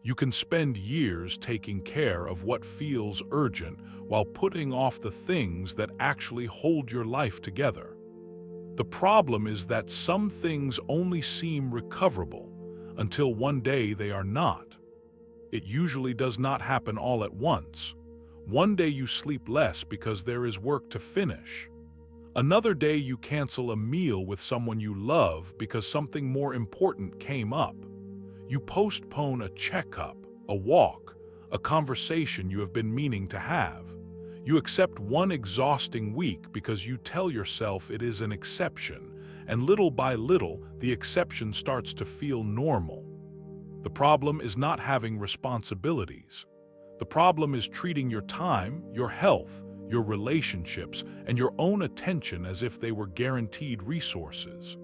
You can spend years taking care of what feels urgent while putting off the things that actually hold your life together. The problem is that some things only seem recoverable until one day they are not. It usually does not happen all at once. One day you sleep less because there is work to finish. Another day you cancel a meal with someone you love because something more important came up. You postpone a checkup, a walk, a conversation you have been meaning to have. You accept one exhausting week because you tell yourself it is an exception, and little by little, the exception starts to feel normal. The problem is not having responsibilities. The problem is treating your time, your health, your relationships, and your own attention as if they were guaranteed resources.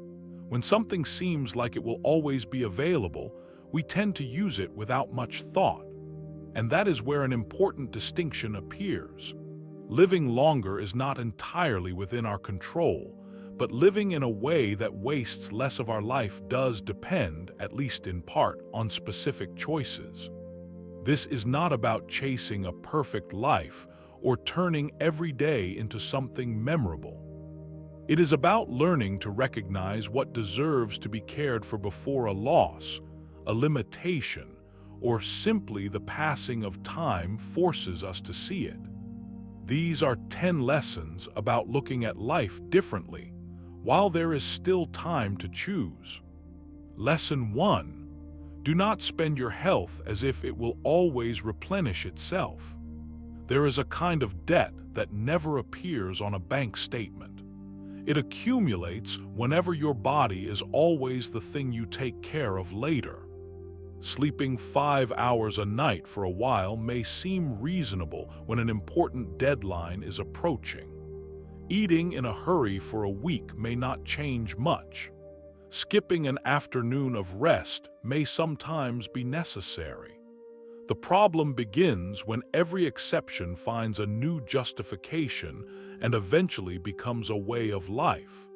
When something seems like it will always be available, we tend to use it without much thought. And that is where an important distinction appears. Living longer is not entirely within our control, but living in a way that wastes less of our life does depend, at least in part, on specific choices. This is not about chasing a perfect life or turning every day into something memorable. It is about learning to recognize what deserves to be cared for before a loss, a limitation, or simply the passing of time forces us to see it. These are 10 lessons about looking at life differently, while there is still time to choose. Lesson 1. Do not spend your health as if it will always replenish itself. There is a kind of debt that never appears on a bank statement. It accumulates whenever your body is always the thing you take care of later. Sleeping 5 hours a night for a while may seem reasonable when an important deadline is approaching. Eating in a hurry for a week may not change much. Skipping an afternoon of rest may sometimes be necessary. The problem begins when every exception finds a new justification and eventually becomes a way of life.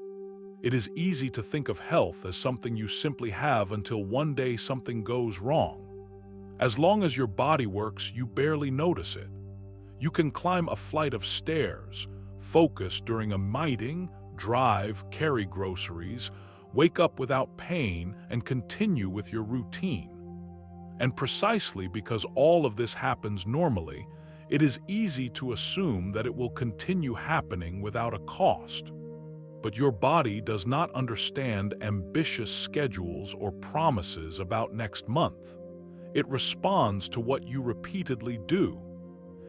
It is easy to think of health as something you simply have until one day something goes wrong. As long as your body works, you barely notice it. You can climb a flight of stairs, focus during a meeting, drive, carry groceries, wake up without pain, and continue with your routine. And precisely because all of this happens normally, it is easy to assume that it will continue happening without a cost. But your body does not understand ambitious schedules or promises about next month. It responds to what you repeatedly do.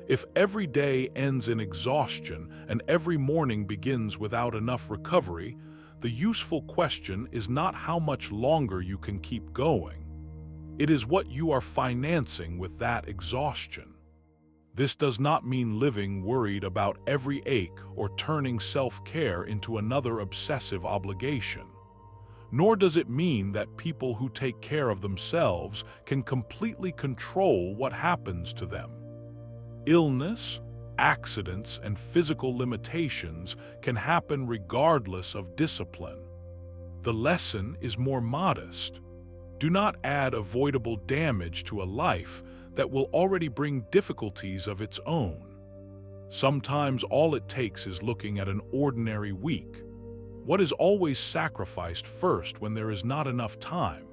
If every day ends in exhaustion and every morning begins without enough recovery, the useful question is not how much longer you can keep going. It is what you are financing with that exhaustion. This does not mean living worried about every ache or turning self-care into another obsessive obligation. Nor does it mean that people who take care of themselves can completely control what happens to them. Illness, accidents, and physical limitations can happen regardless of discipline. The lesson is more modest. Do not add avoidable damage to a life that will already bring difficulties of its own. Sometimes all it takes is looking at an ordinary week. What is always sacrificed first when there is not enough time?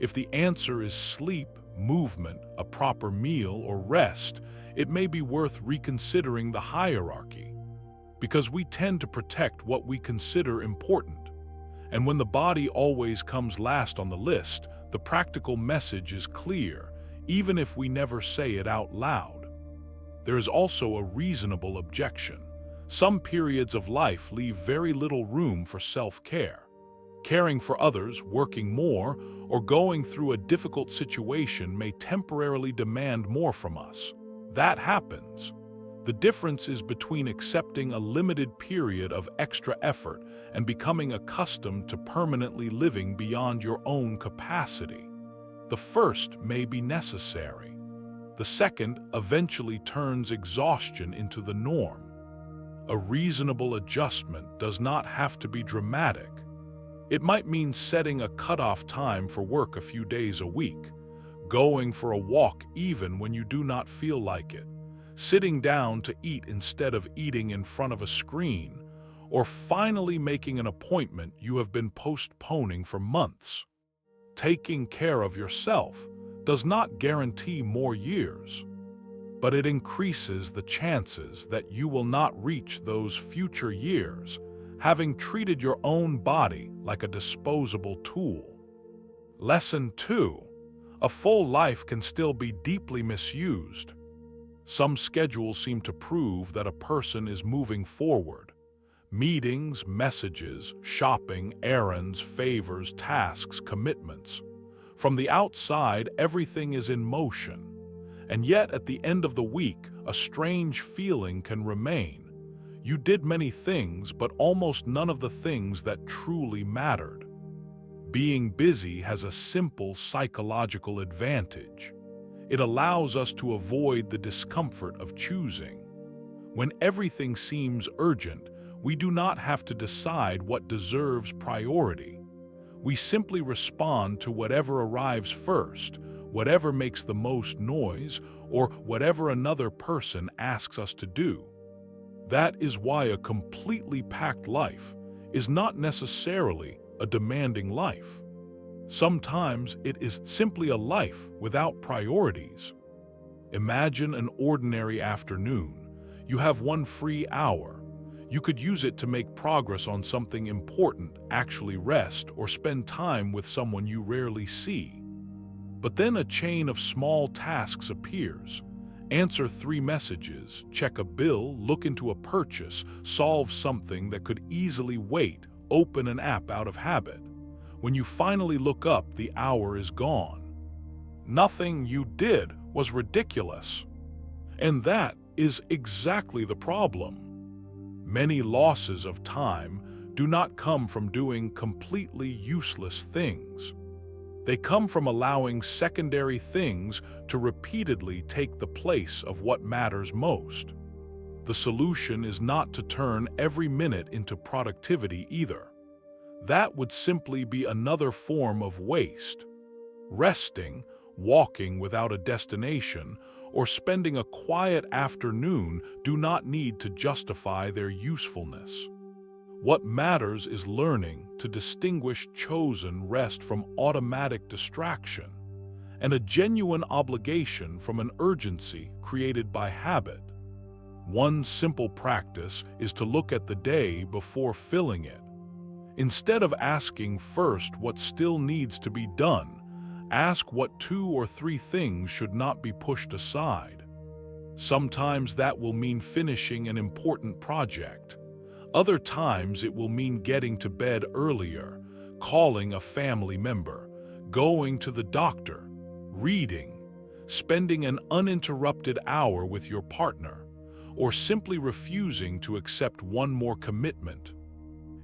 If the answer is sleep, movement, a proper meal, or rest, it may be worth reconsidering the hierarchy. Because we tend to protect what we consider important. And when the body always comes last on the list, the practical message is clear, even if we never say it out loud. There is also a reasonable objection. Some periods of life leave very little room for self-care. Caring for others, working more, or going through a difficult situation may temporarily demand more from us. That happens. The difference is between accepting a limited period of extra effort and becoming accustomed to permanently living beyond your own capacity. The first may be necessary. The second eventually turns exhaustion into the norm. A reasonable adjustment does not have to be dramatic. It might mean setting a cutoff time for work a few days a week, going for a walk even when you do not feel like it, sitting down to eat instead of eating in front of a screen, or finally making an appointment you have been postponing for months. Taking care of yourself does not guarantee more years, but it increases the chances that you will not reach those future years, having treated your own body like a disposable tool. Lesson 2. A full life can still be deeply misused. Some schedules seem to prove that a person is moving forward. Meetings, messages, shopping, errands, favors, tasks, commitments. From the outside, everything is in motion. And yet, at the end of the week, a strange feeling can remain. You did many things, but almost none of the things that truly mattered. Being busy has a simple psychological advantage. It allows us to avoid the discomfort of choosing. When everything seems urgent, we do not have to decide what deserves priority. We simply respond to whatever arrives first, whatever makes the most noise, or whatever another person asks us to do. That is why a completely packed life is not necessarily a demanding life. Sometimes it is simply a life without priorities. Imagine an ordinary afternoon. You have one free hour. You could use it to make progress on something important, actually rest, or spend time with someone you rarely see. But then a chain of small tasks appears. Answer 3 messages, check a bill, look into a purchase, solve something that could easily wait, open an app out of habit. When you finally look up, the hour is gone. Nothing you did was ridiculous. And that is exactly the problem. Many losses of time do not come from doing completely useless things. They come from allowing secondary things to repeatedly take the place of what matters most. The solution is not to turn every minute into productivity either. That would simply be another form of waste. Resting, walking without a destination, or spending a quiet afternoon do not need to justify their usefulness. What matters is learning to distinguish chosen rest from automatic distraction, and a genuine obligation from an urgency created by habit. One simple practice is to look at the day before filling it. Instead of asking first what still needs to be done, ask what 2 or 3 things should not be pushed aside. Sometimes that will mean finishing an important project. Other times it will mean getting to bed earlier, calling a family member, going to the doctor, reading, spending an uninterrupted hour with your partner, or simply refusing to accept one more commitment.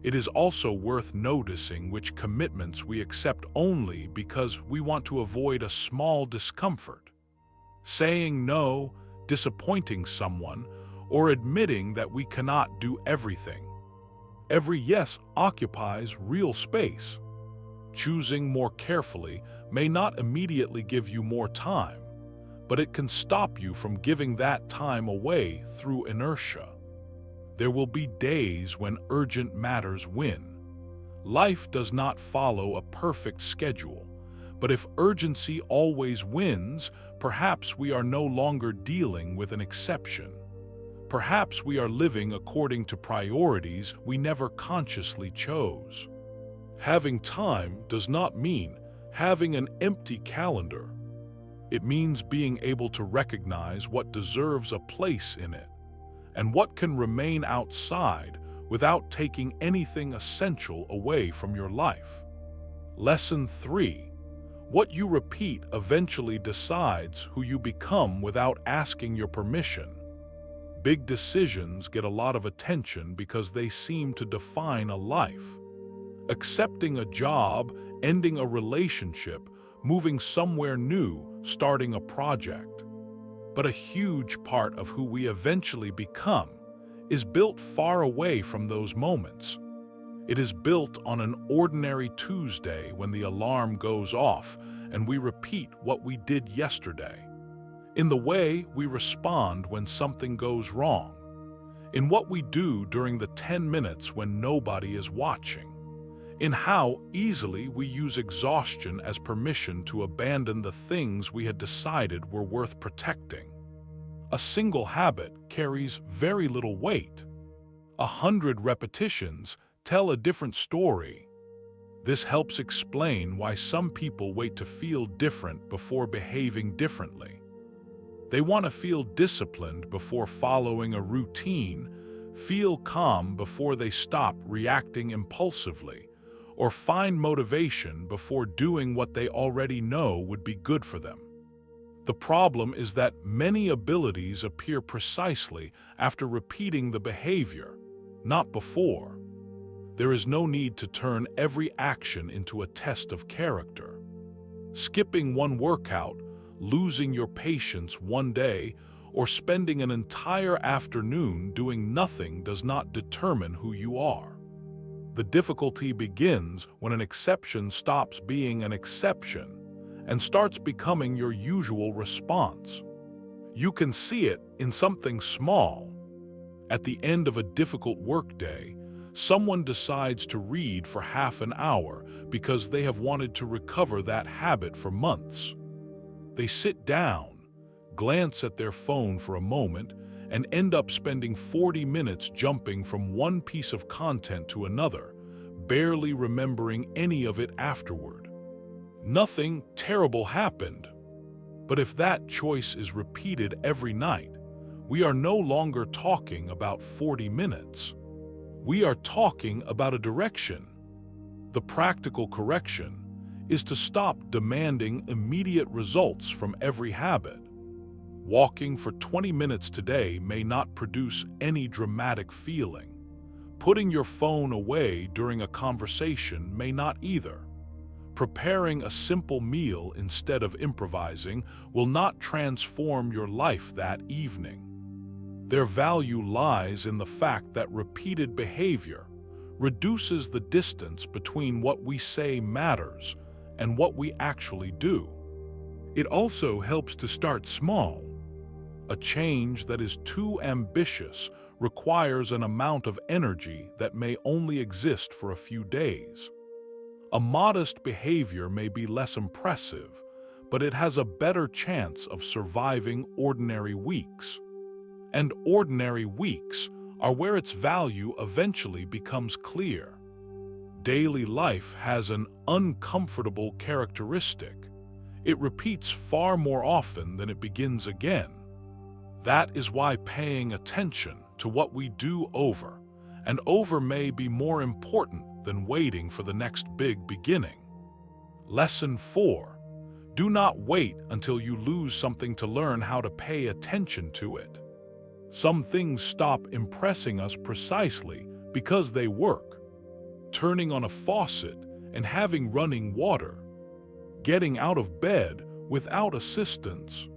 It is also worth noticing which commitments we accept only because we want to avoid a small discomfort. Saying no, disappointing someone, or admitting that we cannot do everything. Every yes occupies real space. Choosing more carefully may not immediately give you more time, but it can stop you from giving that time away through inertia. There will be days when urgent matters win. Life does not follow a perfect schedule, but if urgency always wins, perhaps we are no longer dealing with an exception. Perhaps we are living according to priorities we never consciously chose. Having time does not mean having an empty calendar. It means being able to recognize what deserves a place in it, and what can remain outside without taking anything essential away from your life. Lesson 3. What you repeat eventually decides who you become without asking your permission. Big decisions get a lot of attention because they seem to define a life. Accepting a job, ending a relationship, moving somewhere new, starting a project. But a huge part of who we eventually become is built far away from those moments. It is built on an ordinary Tuesday when the alarm goes off and we repeat what we did yesterday. In the way we respond when something goes wrong. In what we do during the 10 minutes when nobody is watching. In how easily we use exhaustion as permission to abandon the things we had decided were worth protecting. A single habit carries very little weight. 100 repetitions tell a different story. This helps explain why some people wait to feel different before behaving differently. They want to feel disciplined before following a routine, feel calm before they stop reacting impulsively, or find motivation before doing what they already know would be good for them. The problem is that many abilities appear precisely after repeating the behavior, not before. There is no need to turn every action into a test of character. Skipping one workout, losing your patience one day, or spending an entire afternoon doing nothing does not determine who you are. The difficulty begins when an exception stops being an exception and starts becoming your usual response. You can see it in something small. At the end of a difficult workday, someone decides to read for half an hour because they have wanted to recover that habit for months. They sit down, glance at their phone for a moment, and end up spending 40 minutes jumping from one piece of content to another, barely remembering any of it afterward. Nothing terrible happened. But if that choice is repeated every night, we are no longer talking about 40 minutes. We are talking about a direction. The practical correction is to stop demanding immediate results from every habit. Walking for 20 minutes today may not produce any dramatic feeling. Putting your phone away during a conversation may not either. Preparing a simple meal instead of improvising will not transform your life that evening. Their value lies in the fact that repeated behavior reduces the distance between what we say matters and what we actually do. It also helps to start small. A change that is too ambitious requires an amount of energy that may only exist for a few days. A modest behavior may be less impressive, but it has a better chance of surviving ordinary weeks. And ordinary weeks are where its value eventually becomes clear. Daily life has an uncomfortable characteristic. It repeats far more often than it begins again. That is why paying attention to what we do over and over may be more important than waiting for the next big beginning. Lesson 4. Do not wait until you lose something to learn how to pay attention to it. Some things stop impressing us precisely because they work. Turning on a faucet and having running water. Getting out of bed without assistance.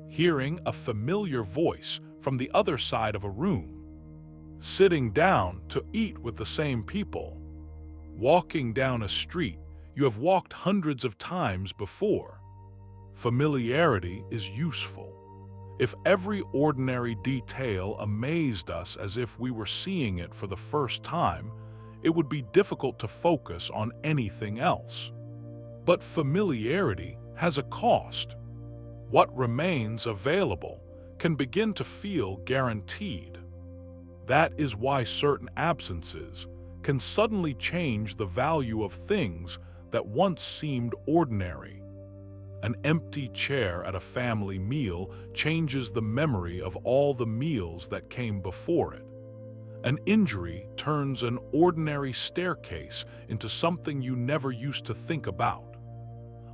Hearing a familiar voice from the other side of a room. Sitting down to eat with the same people. Walking down a street you have walked hundreds of times before. Familiarity is useful. If every ordinary detail amazed us as if we were seeing it for the first time, it would be difficult to focus on anything else. But familiarity has a cost. What remains available can begin to feel guaranteed. That is why certain absences can suddenly change the value of things that once seemed ordinary. An empty chair at a family meal changes the memory of all the meals that came before it. An injury turns an ordinary staircase into something you never used to think about.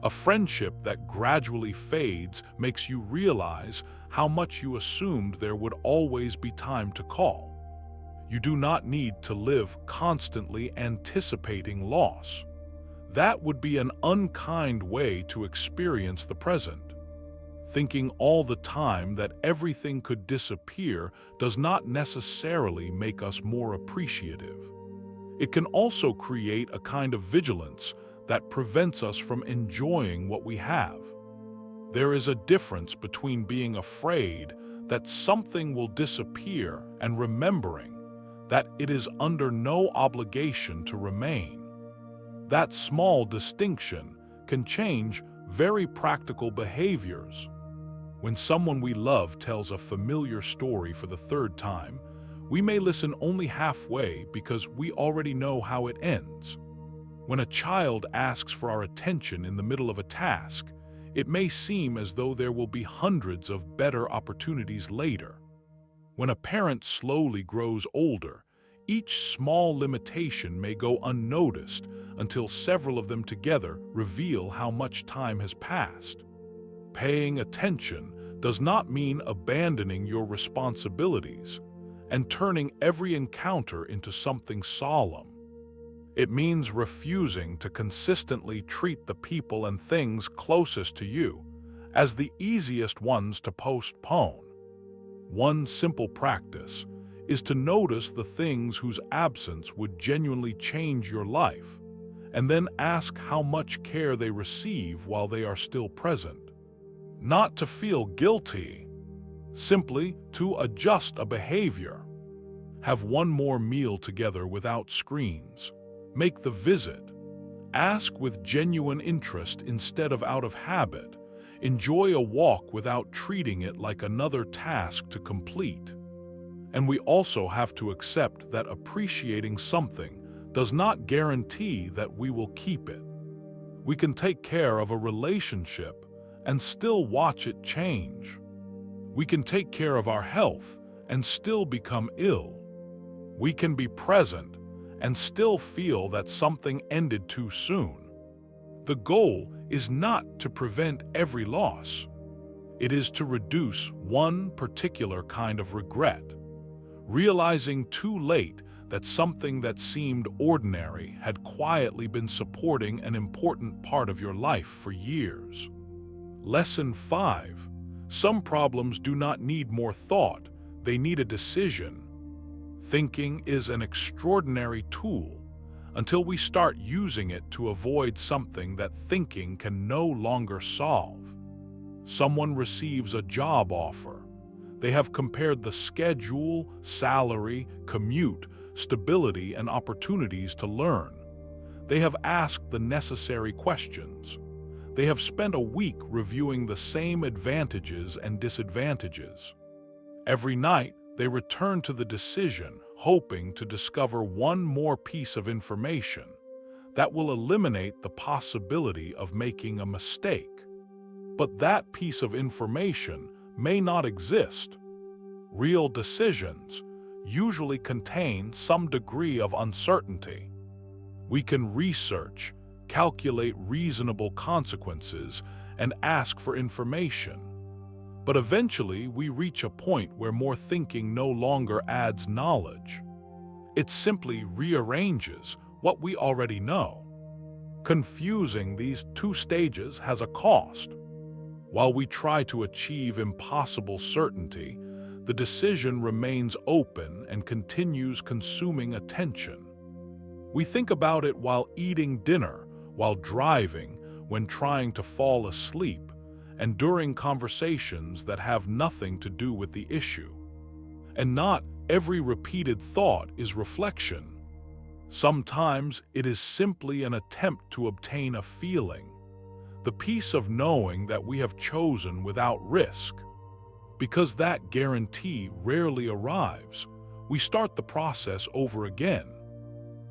A friendship that gradually fades makes you realize how much you assumed there would always be time to call. You do not need to live constantly anticipating loss. That would be an unkind way to experience the present. Thinking all the time that everything could disappear does not necessarily make us more appreciative. It can also create a kind of vigilance that prevents us from enjoying what we have. There is a difference between being afraid that something will disappear and remembering that it is under no obligation to remain. That small distinction can change very practical behaviors. When someone we love tells a familiar story for the third time, we may listen only halfway because we already know how it ends. When a child asks for our attention in the middle of a task, it may seem as though there will be hundreds of better opportunities later. When a parent slowly grows older, each small limitation may go unnoticed until several of them together reveal how much time has passed. Paying attention does not mean abandoning your responsibilities and turning every encounter into something solemn. It means refusing to consistently treat the people and things closest to you as the easiest ones to postpone. One simple practice is to notice the things whose absence would genuinely change your life, and then ask how much care they receive while they are still present. Not to feel guilty, simply to adjust a behavior. Have one more meal together without screens. Make the visit. Ask with genuine interest instead of out of habit. Enjoy a walk without treating it like another task to complete. And we also have to accept that appreciating something does not guarantee that we will keep it. We can take care of a relationship and still watch it change. We can take care of our health and still become ill. We can be present and still feel that something ended too soon. The goal is not to prevent every loss. It is to reduce one particular kind of regret, realizing too late that something that seemed ordinary had quietly been supporting an important part of your life for years. Lesson 5. Some problems do not need more thought, they need a decision. Thinking is an extraordinary tool until we start using it to avoid something that thinking can no longer solve. Someone receives a job offer. They have compared the schedule, salary, commute, stability, and opportunities to learn. They have asked the necessary questions. They have spent a week reviewing the same advantages and disadvantages. Every night, they return to the decision, hoping to discover one more piece of information that will eliminate the possibility of making a mistake. But that piece of information may not exist. Real decisions usually contain some degree of uncertainty. We can research, calculate reasonable consequences, and ask for information. But eventually, we reach a point where more thinking no longer adds knowledge. It simply rearranges what we already know. Confusing these two stages has a cost. While we try to achieve impossible certainty, the decision remains open and continues consuming attention. We think about it while eating dinner, while driving, when trying to fall asleep, and during conversations that have nothing to do with the issue. And not every repeated thought is reflection. Sometimes it is simply an attempt to obtain a feeling, the peace of knowing that we have chosen without risk. Because that guarantee rarely arrives, we start the process over again.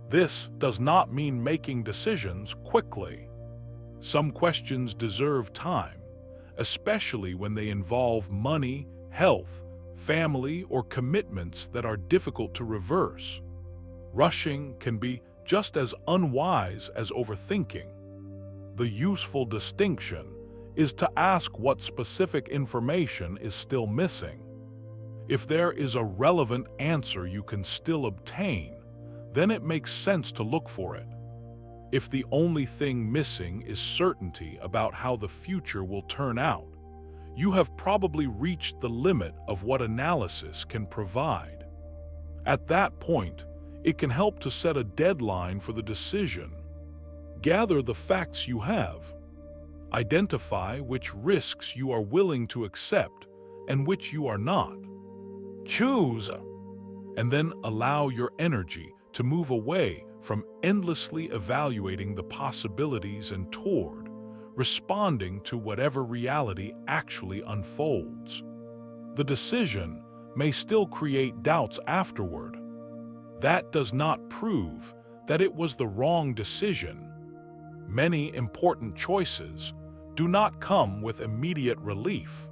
This does not mean making decisions quickly. Some questions deserve time, especially when they involve money, health, family, or commitments that are difficult to reverse. Rushing can be just as unwise as overthinking. The useful distinction is to ask what specific information is still missing. If there is a relevant answer you can still obtain, then it makes sense to look for it. If the only thing missing is certainty about how the future will turn out, you have probably reached the limit of what analysis can provide. At that point, it can help to set a deadline for the decision. Gather the facts you have. Identify which risks you are willing to accept and which you are not. Choose, and then allow your energy to move away from endlessly evaluating the possibilities and toward responding to whatever reality actually unfolds. The decision may still create doubts afterward. That does not prove that it was the wrong decision. Many important choices do not come with immediate relief.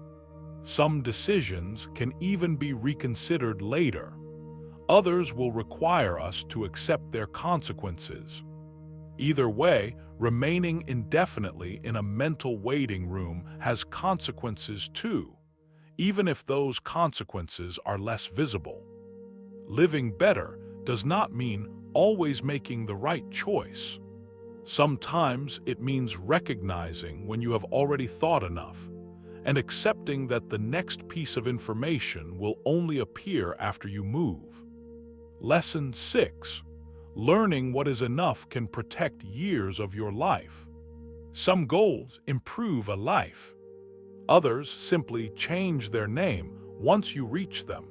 Some decisions can even be reconsidered later. Others will require us to accept their consequences. Either way, remaining indefinitely in a mental waiting room has consequences too, even if those consequences are less visible. Living better does not mean always making the right choice. Sometimes it means recognizing when you have already thought enough and accepting that the next piece of information will only appear after you move. Lesson 6. Learning what is enough can protect years of your life. Some goals improve a life. Others simply change their name once you reach them.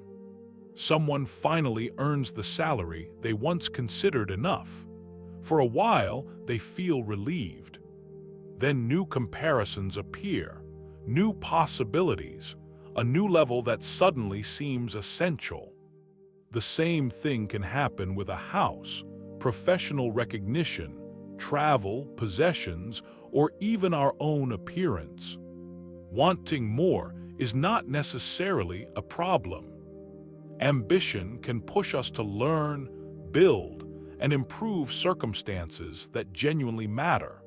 Someone finally earns the salary they once considered enough. For a while, they feel relieved. Then new comparisons appear, new possibilities, a new level that suddenly seems essential. The same thing can happen with a house, professional recognition, travel, possessions, or even our own appearance. Wanting more is not necessarily a problem. Ambition can push us to learn, build, and improve circumstances that genuinely matter.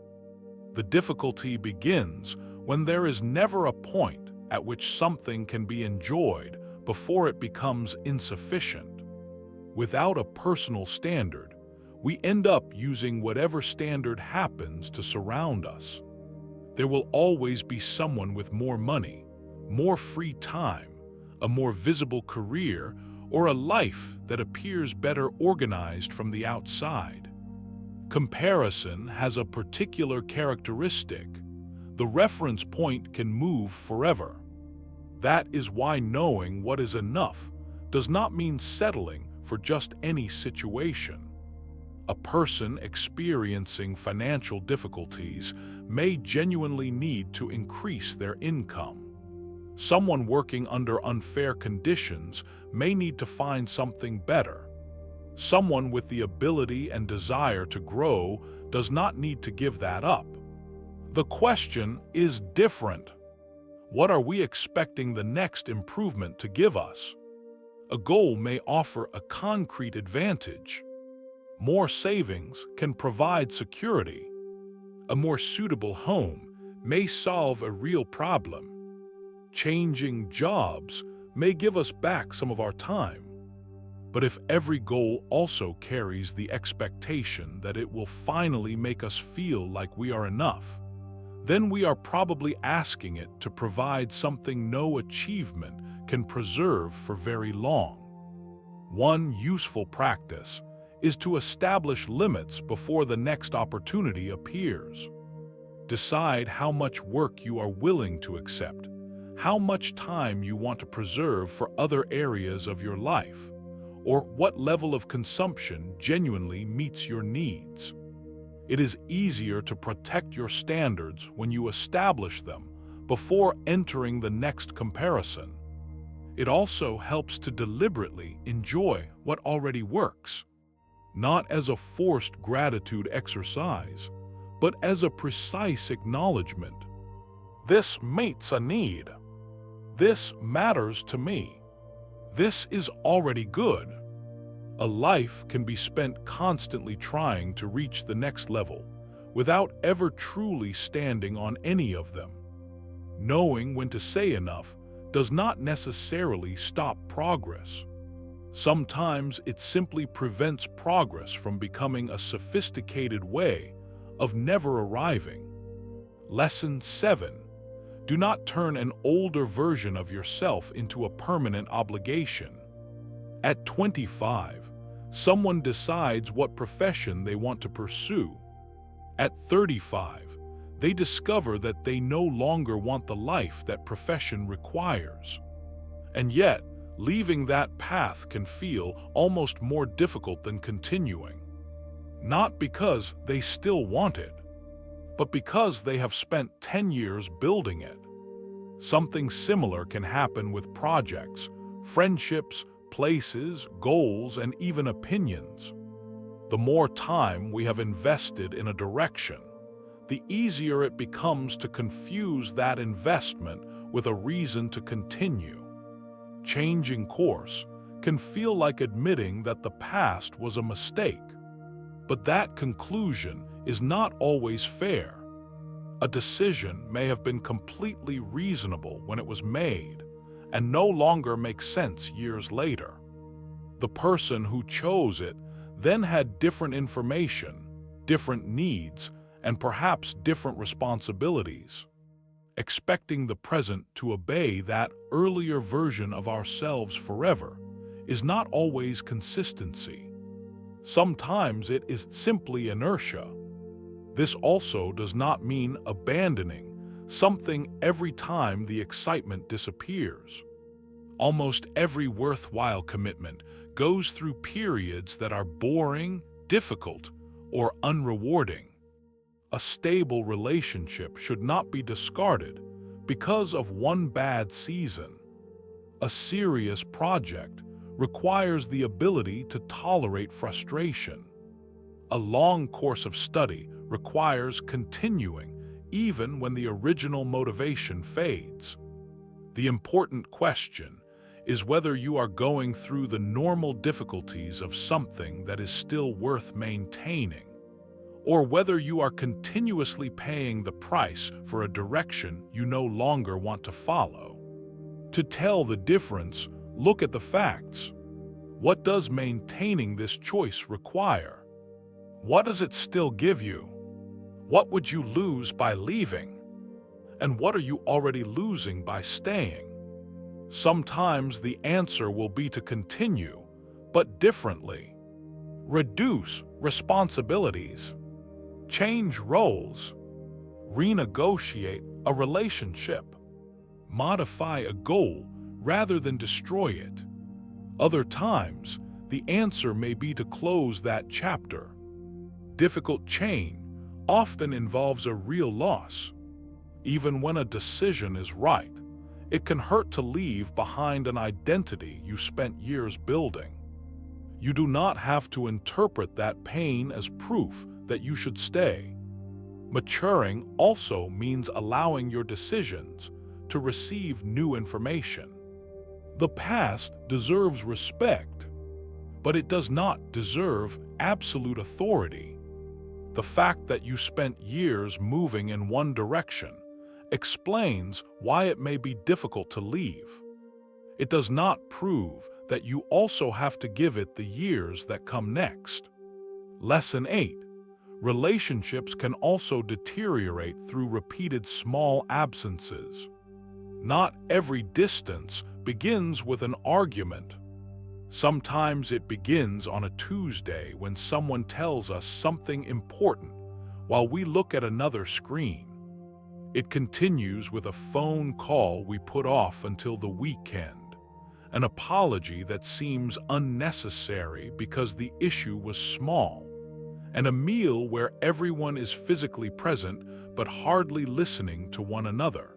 The difficulty begins when there is never a point at which something can be enjoyed before it becomes insufficient. Without a personal standard, we end up using whatever standard happens to surround us. There will always be someone with more money, more free time, a more visible career, or a life that appears better organized from the outside. Comparison has a particular characteristic. The reference point can move forever. That is why knowing what is enough does not mean settling for just any situation. A person experiencing financial difficulties may genuinely need to increase their income. Someone working under unfair conditions may need to find something better. Someone with the ability and desire to grow does not need to give that up. The question is different. What are we expecting the next improvement to give us? A goal may offer a concrete advantage. More savings can provide security. A more suitable home may solve a real problem. Changing jobs may give us back some of our time. But if every goal also carries the expectation that it will finally make us feel like we are enough, then we are probably asking it to provide something no achievement can preserve for very long. One useful practice is to establish limits before the next opportunity appears. Decide how much work you are willing to accept, how much time you want to preserve for other areas of your life, or what level of consumption genuinely meets your needs. It is easier to protect your standards when you establish them before entering the next comparison. It also helps to deliberately enjoy what already works, not as a forced gratitude exercise, but as a precise acknowledgement. This meets a need. This matters to me. This is already good. A life can be spent constantly trying to reach the next level without ever truly standing on any of them. Knowing when to say enough does not necessarily stop progress. Sometimes it simply prevents progress from becoming a sophisticated way of never arriving. Lesson 7. Do not turn an older version of yourself into a permanent obligation. At 25, someone decides what profession they want to pursue. At 35, they discover that they no longer want the life that profession requires. And yet, leaving that path can feel almost more difficult than continuing. Not because they still want it, but because they have spent 10 years building it. Something similar can happen with projects, friendships, places, goals, and even opinions. The more time we have invested in a direction, the easier it becomes to confuse that investment with a reason to continue. Changing course can feel like admitting that the past was a mistake, but that conclusion is not always fair. A decision may have been completely reasonable when it was made and no longer makes sense years later. The person who chose it then had different information, different needs, and perhaps different responsibilities. Expecting the present to obey that earlier version of ourselves forever is not always consistency. Sometimes it is simply inertia. This also does not mean abandoning something every time the excitement disappears. Almost every worthwhile commitment goes through periods that are boring, difficult, or unrewarding. A stable relationship should not be discarded because of one bad season. A serious project requires the ability to tolerate frustration. A long course of study requires continuing even when the original motivation fades. The important question is whether you are going through the normal difficulties of something that is still worth maintaining, or whether you are continuously paying the price for a direction you no longer want to follow. To tell the difference, look at the facts. What does maintaining this choice require? What does it still give you? What would you lose by leaving? And what are you already losing by staying? Sometimes the answer will be to continue, but differently. Reduce responsibilities. Change roles. Renegotiate a relationship. Modify a goal rather than destroy it. Other times, the answer may be to close that chapter. Difficult change often involves a real loss. Even when a decision is right, it can hurt to leave behind an identity you spent years building. You do not have to interpret that pain as proof that you should stay. Maturing also means allowing your decisions to receive new information. The past deserves respect, but it does not deserve absolute authority. The fact that you spent years moving in one direction explains why it may be difficult to leave. It does not prove that you also have to give it the years that come next. Lesson 8. Relationships can also deteriorate through repeated small absences. Not every distance begins with an argument. Sometimes it begins on a Tuesday when someone tells us something important while we look at another screen. It continues with a phone call we put off until the weekend, an apology that seems unnecessary because the issue was small, and a meal where everyone is physically present but hardly listening to one another.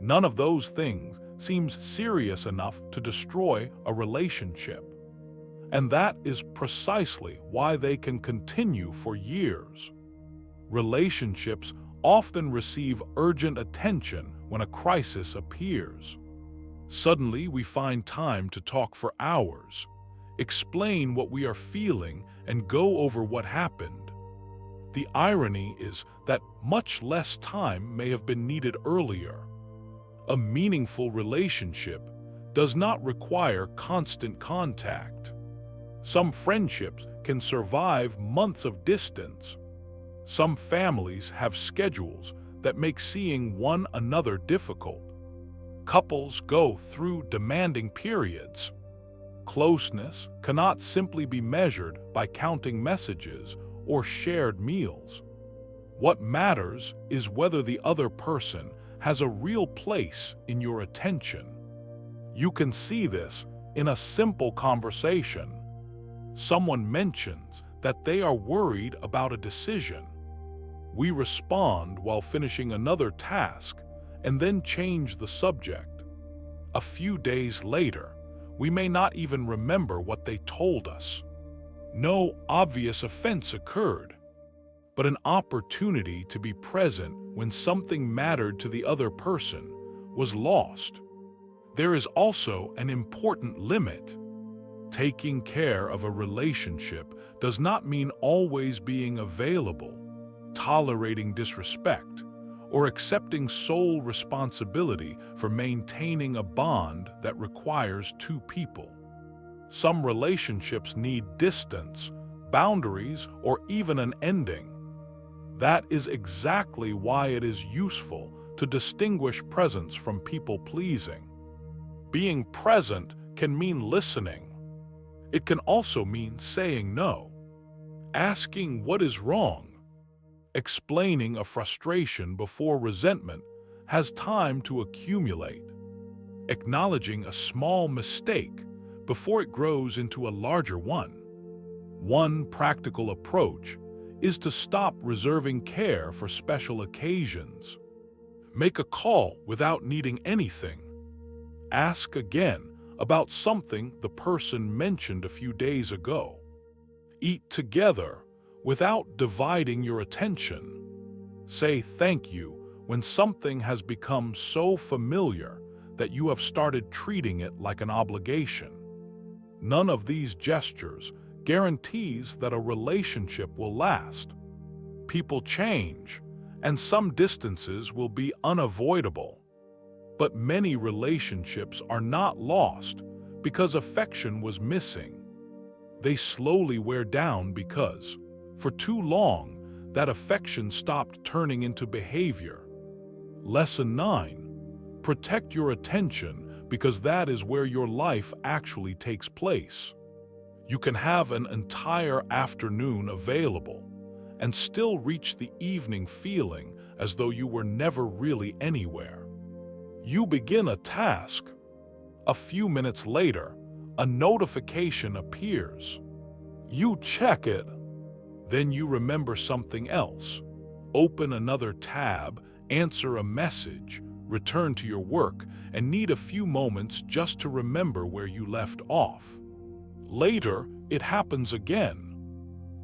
None of those things seems serious enough to destroy a relationship. And that is precisely why they can continue for years. Relationships often receive urgent attention when a crisis appears. Suddenly, we find time to talk for hours, explain what we are feeling, and go over what happened. The irony is that much less time may have been needed earlier. A meaningful relationship does not require constant contact. Some friendships can survive months of distance. Some families have schedules that make seeing one another difficult. Couples go through demanding periods. Closeness cannot simply be measured by counting messages or shared meals. What matters is whether the other person has a real place in your attention. You can see this in a simple conversation. Someone mentions that they are worried about a decision. We respond while finishing another task and then change the subject. A few days later, we may not even remember what they told us. No obvious offense occurred, but an opportunity to be present when something mattered to the other person was lost. There is also an important limit. Taking care of a relationship does not mean always being available, tolerating disrespect, or accepting sole responsibility for maintaining a bond that requires two people. Some relationships need distance, boundaries, or even an ending. That is exactly why it is useful to distinguish presence from people-pleasing. Being present can mean listening. It can also mean saying no, asking what is wrong, explaining a frustration before resentment has time to accumulate, acknowledging a small mistake before it grows into a larger one. One practical approach is to stop reserving care for special occasions. Make a call without needing anything. Ask again about something the person mentioned a few days ago. Eat together without dividing your attention. Say thank you when something has become so familiar that you have started treating it like an obligation. None of these gestures guarantees that a relationship will last. People change, and some distances will be unavoidable. But many relationships are not lost because affection was missing. They slowly wear down because, for too long, that affection stopped turning into behavior. Lesson 9. Protect your attention because that is where your life actually takes place. You can have an entire afternoon available and still reach the evening feeling as though you were never really anywhere. You begin a task. A few minutes later, a notification appears. You check it. Then you remember something else. Open another tab, answer a message, return to your work, and need a few moments just to remember where you left off. Later, it happens again.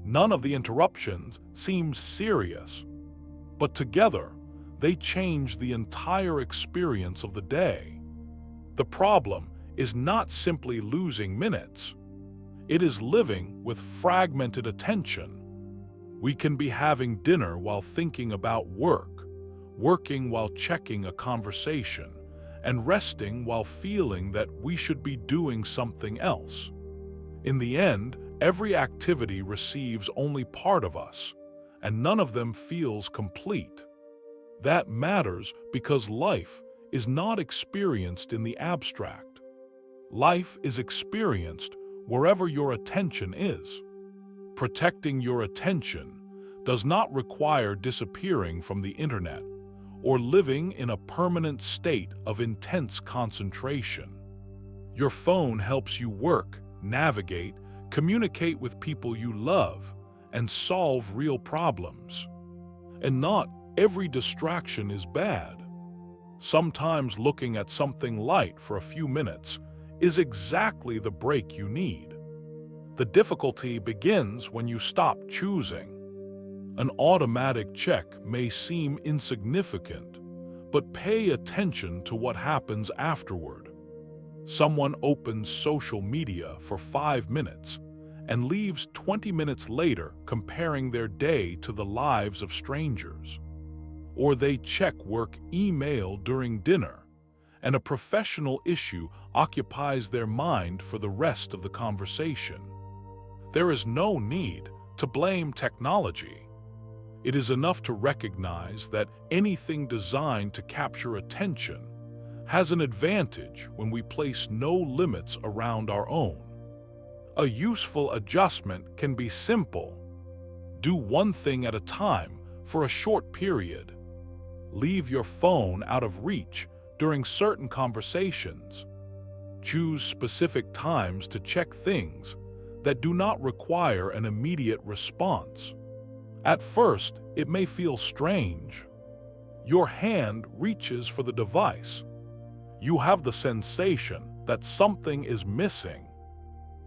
None of the interruptions seems serious, but together, they change the entire experience of the day. The problem is not simply losing minutes. It is living with fragmented attention. We can be having dinner while thinking about work, working while checking a conversation, and resting while feeling that we should be doing something else. In the end, every activity receives only part of us, and none of them feels complete. That matters because life is not experienced in the abstract. Life is experienced wherever your attention is. Protecting your attention does not require disappearing from the internet or living in a permanent state of intense concentration. Your phone helps you work, navigate, communicate with people you love, and solve real problems. And not every distraction is bad. Sometimes looking at something light for a few minutes is exactly the break you need. The difficulty begins when you stop choosing. An automatic check may seem insignificant, but pay attention to what happens afterward. Someone opens social media for 5 minutes and leaves 20 minutes later comparing their day to the lives of strangers. Or they check work email during dinner, and a professional issue occupies their mind for the rest of the conversation. There is no need to blame technology. It is enough to recognize that anything designed to capture attention has an advantage when we place no limits around our own. A useful adjustment can be simple. Do one thing at a time for a short period. Leave your phone out of reach during certain conversations. Choose specific times to check things that do not require an immediate response. At first, it may feel strange. Your hand reaches for the device. You have the sensation that something is missing.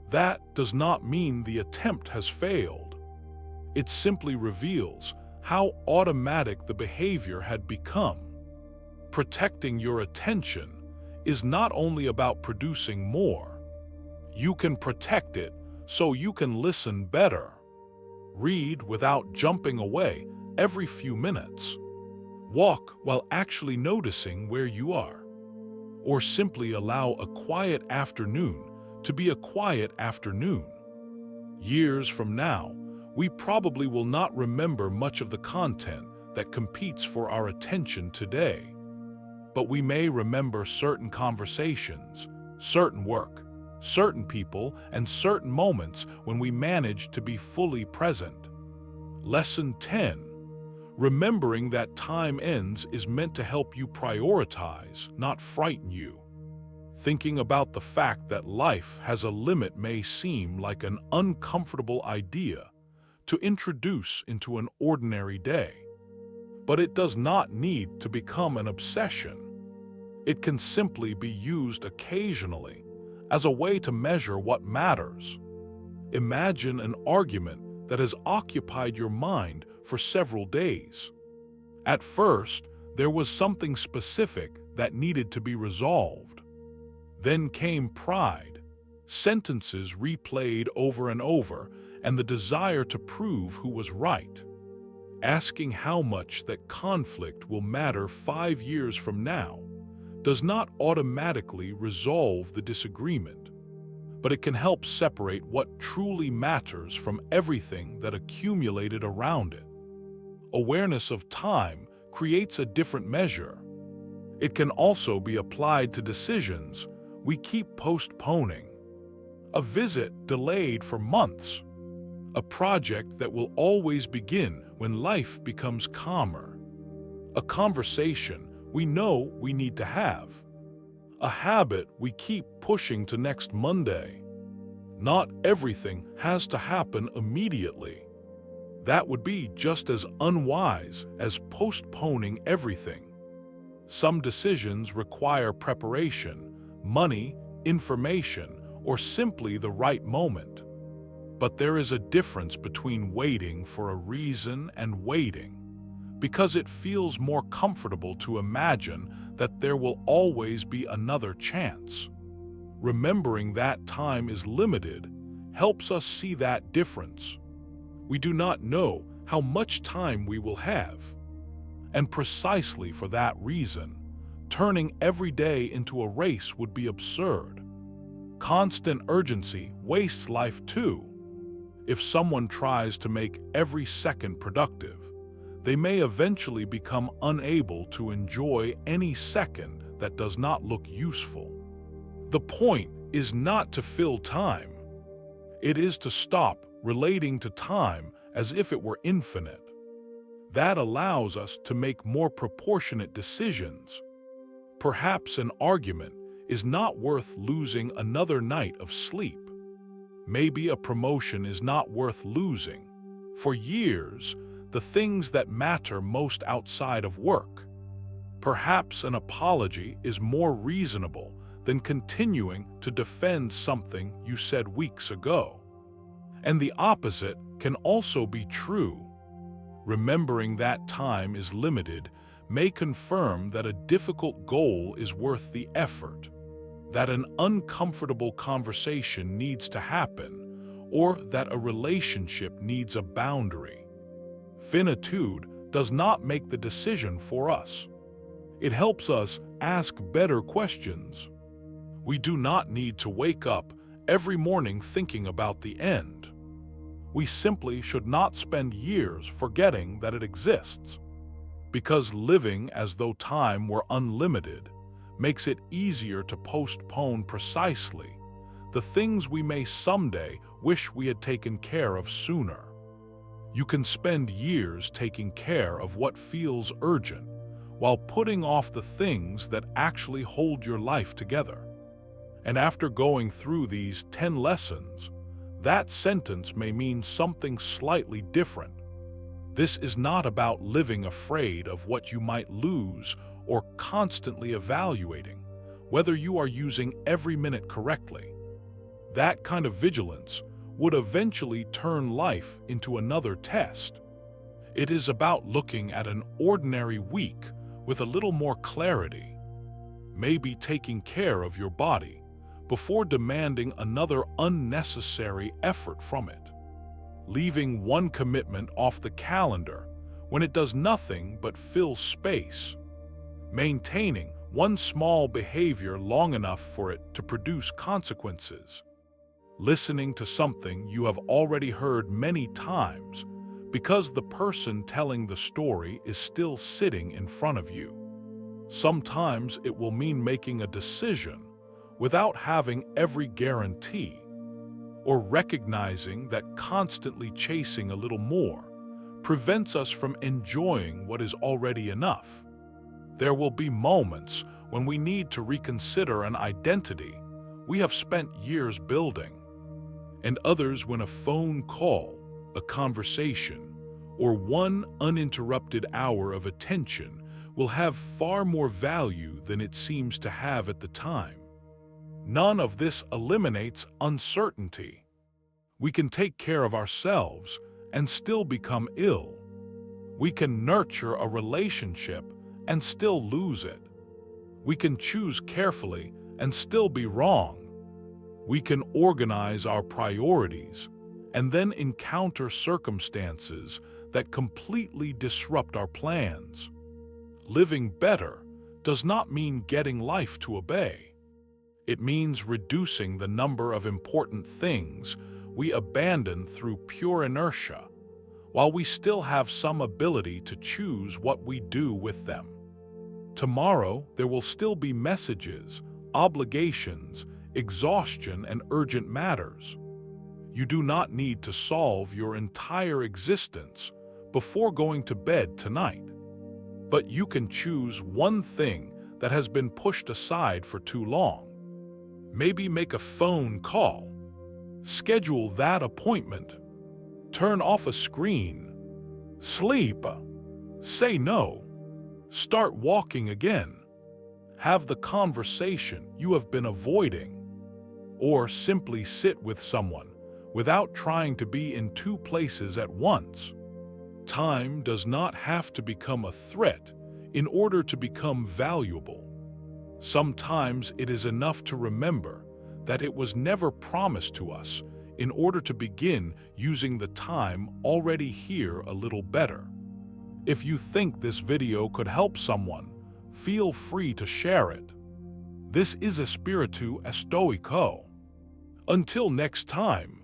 That does not mean the attempt has failed. It simply reveals how automatic the behavior had become. Protecting your attention is not only about producing more. You can protect it so you can listen better. Read without jumping away every few minutes. Walk while actually noticing where you are. Or simply allow a quiet afternoon to be a quiet afternoon. Years from now, we probably will not remember much of the content that competes for our attention today. But we may remember certain conversations, certain work, certain people, and certain moments when we managed to be fully present. Lesson 10. Remembering that time ends is meant to help you prioritize, not frighten you. Thinking about the fact that life has a limit may seem like an uncomfortable idea to introduce into an ordinary day. But it does not need to become an obsession. It can simply be used occasionally as a way to measure what matters. Imagine an argument that has occupied your mind for several days. At first, there was something specific that needed to be resolved. Then came pride, sentences replayed over and over, and the desire to prove who was right. Asking how much that conflict will matter 5 years from now does not automatically resolve the disagreement, but it can help separate what truly matters from everything that accumulated around it. Awareness of time creates a different measure. It can also be applied to decisions we keep postponing. A visit delayed for months. A project that will always begin when life becomes calmer. A conversation we know we need to have. A habit we keep pushing to next Monday. Not everything has to happen immediately. That would be just as unwise as postponing everything. Some decisions require preparation, money, information, or simply the right moment. But there is a difference between waiting for a reason and waiting, because it feels more comfortable to imagine that there will always be another chance. Remembering that time is limited helps us see that difference. We do not know how much time we will have. And precisely for that reason, turning every day into a race would be absurd. Constant urgency wastes life too. If someone tries to make every second productive, they may eventually become unable to enjoy any second that does not look useful. The point is not to fill time. It is to stop relating to time as if it were infinite. That allows us to make more proportionate decisions. Perhaps an argument is not worth losing another night of sleep. Maybe a promotion is not worth losing, for years, the things that matter most outside of work. Perhaps an apology is more reasonable than continuing to defend something you said weeks ago. And the opposite can also be true. Remembering that time is limited may confirm that a difficult goal is worth the effort, that an uncomfortable conversation needs to happen, or that a relationship needs a boundary. Finitude does not make the decision for us. It helps us ask better questions. We do not need to wake up every morning thinking about the end. We simply should not spend years forgetting that it exists. Because living as though time were unlimited makes it easier to postpone precisely the things we may someday wish we had taken care of sooner. You can spend years taking care of what feels urgent while putting off the things that actually hold your life together. And after going through these 10 lessons, that sentence may mean something slightly different. This is not about living afraid of what you might lose or constantly evaluating whether you are using every minute correctly. That kind of vigilance would eventually turn life into another test. It is about looking at an ordinary week with a little more clarity, maybe taking care of your body before demanding another unnecessary effort from it, leaving one commitment off the calendar when it does nothing but fill space, maintaining one small behavior long enough for it to produce consequences, listening to something you have already heard many times because the person telling the story is still sitting in front of you. Sometimes it will mean making a decision without having every guarantee, or recognizing that constantly chasing a little more prevents us from enjoying what is already enough. There will be moments when we need to reconsider an identity we have spent years building, and others when a phone call, a conversation, or one uninterrupted hour of attention will have far more value than it seems to have at the time. None of this eliminates uncertainty. We can take care of ourselves and still become ill. We can nurture a relationship and still lose it. We can choose carefully and still be wrong. We can organize our priorities and then encounter circumstances that completely disrupt our plans. Living better does not mean getting life to obey. It means reducing the number of important things we abandon through pure inertia, while we still have some ability to choose what we do with them. Tomorrow, there will still be messages, obligations, exhaustion, and urgent matters. You do not need to solve your entire existence before going to bed tonight. But you can choose one thing that has been pushed aside for too long. Maybe make a phone call. Schedule that appointment. Turn off a screen. Sleep. Say no. Start walking again. Have the conversation you have been avoiding. Or simply sit with someone without trying to be in two places at once. Time does not have to become a threat in order to become valuable. Sometimes it is enough to remember that it was never promised to us in order to begin using the time already here a little better. If you think this video could help someone, feel free to share it. This is Espiritu Stoico. Until next time.